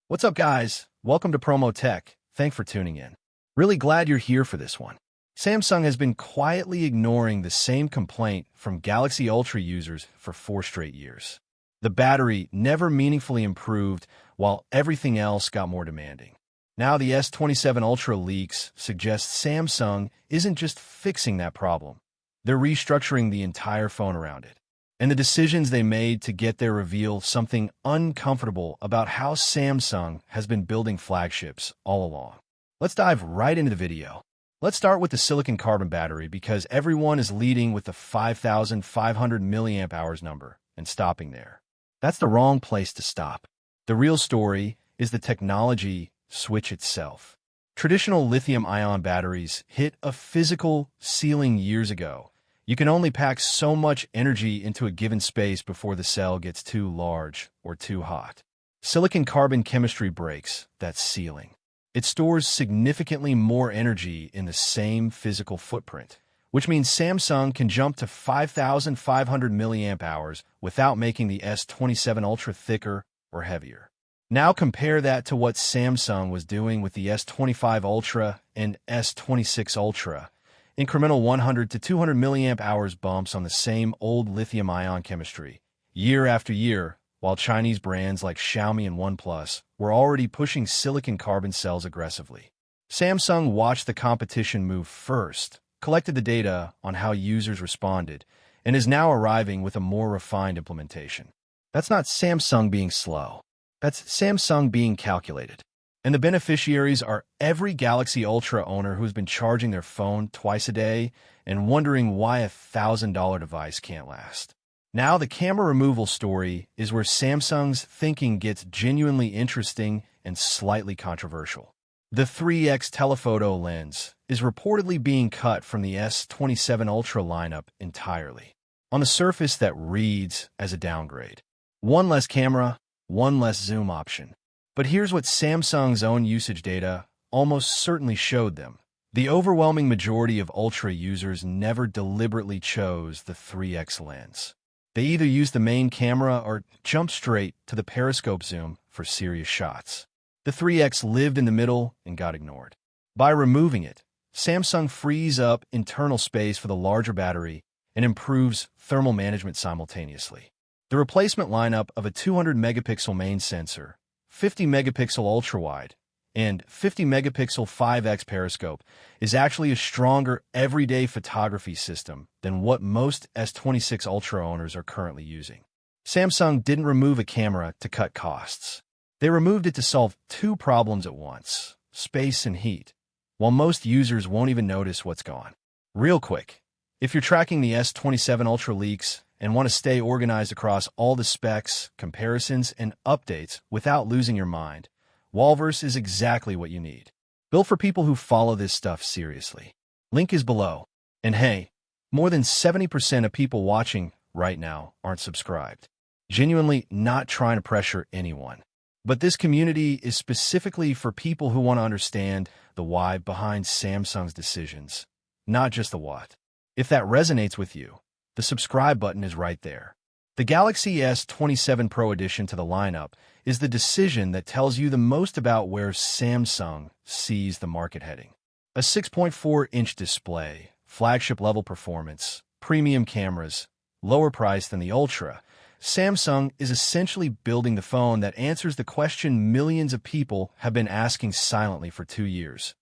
What's up, guys? Welcome to Promotech. Thanks for tuning in. Really glad you're here for this one. Samsung has been quietly ignoring the same complaint from Galaxy Ultra users for 4 straight years. The battery never meaningfully improved, while everything else got more demanding. Now the S27 Ultra leaks suggest Samsung isn't just fixing that problem. They're restructuring the entire phone around it. And the decisions they made to get there reveal something uncomfortable about how Samsung has been building flagships all along. Let's dive right into the video. Let's start with the silicon carbon battery because everyone is leading with the 5,500 milliamp hours number and stopping there. That's the wrong place to stop. The real story is the technology switch itself. Traditional lithium-ion batteries hit a physical ceiling years ago. You can only pack so much energy into a given space before the cell gets too large or too hot. Silicon carbon chemistry breaks that ceiling. It stores significantly more energy in the same physical footprint, which means Samsung can jump to 5,500 milliamp hours without making the S27 Ultra thicker or heavier. Now compare that to what Samsung was doing with the S25 Ultra and S26 Ultra. Incremental 100 to 200 milliamp hours bumps on the same old lithium-ion chemistry, year after year, while Chinese brands like Xiaomi and OnePlus were already pushing silicon carbon cells aggressively. Samsung watched the competition move first, collected the data on how users responded, and is now arriving with a more refined implementation. That's not Samsung being slow. That's Samsung being calculated. And the beneficiaries are every Galaxy Ultra owner who's been charging their phone twice a day and wondering why a $1,000 device can't last. Now the camera removal story is where Samsung's thinking gets genuinely interesting and slightly controversial. The 3x telephoto lens is reportedly being cut from the S27 Ultra lineup entirely. On the surface, that reads as a downgrade. One less camera, one less zoom option. But here's what Samsung's own usage data almost certainly showed them. The overwhelming majority of Ultra users never deliberately chose the 3x lens. They either used the main camera or jumped straight to the periscope zoom for serious shots. The 3x lived in the middle and got ignored. By removing it, Samsung frees up internal space for the larger battery and improves thermal management simultaneously. The replacement lineup of a 200 megapixel main sensor, 50 megapixel ultra-wide, and 50 megapixel 5x periscope is actually a stronger everyday photography system than what most S26 Ultra owners are currently using. Samsung didn't remove a camera to cut costs. They removed it to solve 2 problems at once, space and heat, while most users won't even notice what's gone. Real quick, if you're tracking the S27 Ultra leaks and want to stay organized across all the specs, comparisons, and updates without losing your mind, Walverse is exactly what you need. Built for people who follow this stuff seriously. Link is below. And hey, more than 70% of people watching right now aren't subscribed. Genuinely not trying to pressure anyone. But this community is specifically for people who want to understand the why behind Samsung's decisions, not just the what. If that resonates with you, the subscribe button is right there. The Galaxy S27 Pro Edition to the lineup is the decision that tells you the most about where Samsung sees the market heading. A 6.4-inch display, flagship-level performance, premium cameras, lower price than the Ultra, Samsung is essentially building the phone that answers the question millions of people have been asking silently for 2 years.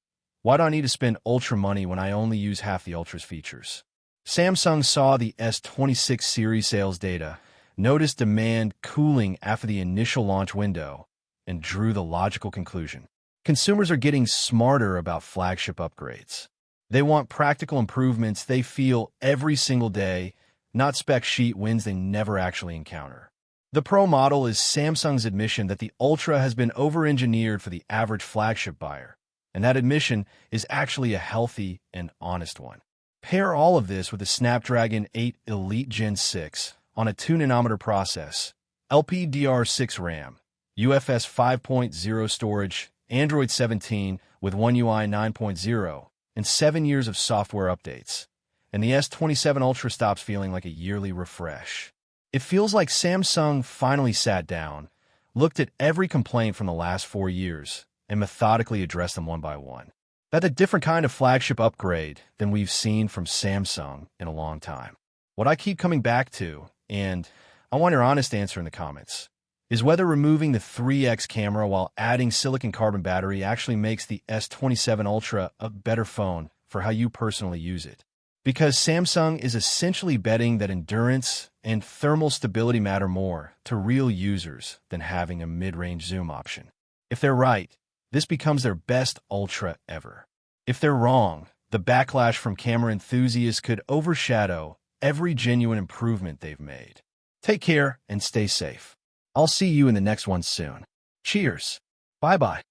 Why do I need to spend Ultra money when I only use half the Ultra's features? Samsung saw the S26 series sales data, noticed demand cooling after the initial launch window, and drew the logical conclusion. Consumers are getting smarter about flagship upgrades. They want practical improvements they feel every single day, not spec sheet wins they never actually encounter. The Pro model is Samsung's admission that the Ultra has been over-engineered for the average flagship buyer, and that admission is actually a healthy and honest one. Pair all of this with the Snapdragon 8 Elite Gen 6 on a 2nm process, LPDDR6 RAM, UFS 5.0 storage, Android 17 with One UI 9.0, and 7 years of software updates. And the S27 Ultra stops feeling like a yearly refresh. It feels like Samsung finally sat down, looked at every complaint from the last 4 years, and methodically addressed them one by one. That's a different kind of flagship upgrade than we've seen from Samsung in a long time. What I keep coming back to, and I want your honest answer in the comments, is whether removing the 3x camera while adding silicon carbon battery actually makes the S27 Ultra a better phone for how you personally use it. Because Samsung is essentially betting that endurance and thermal stability matter more to real users than having a mid-range zoom option. If they're right, this becomes their best Ultra ever. If they're wrong, the backlash from camera enthusiasts could overshadow every genuine improvement they've made. Take care and stay safe. I'll see you in the next one soon. Cheers. Bye-bye.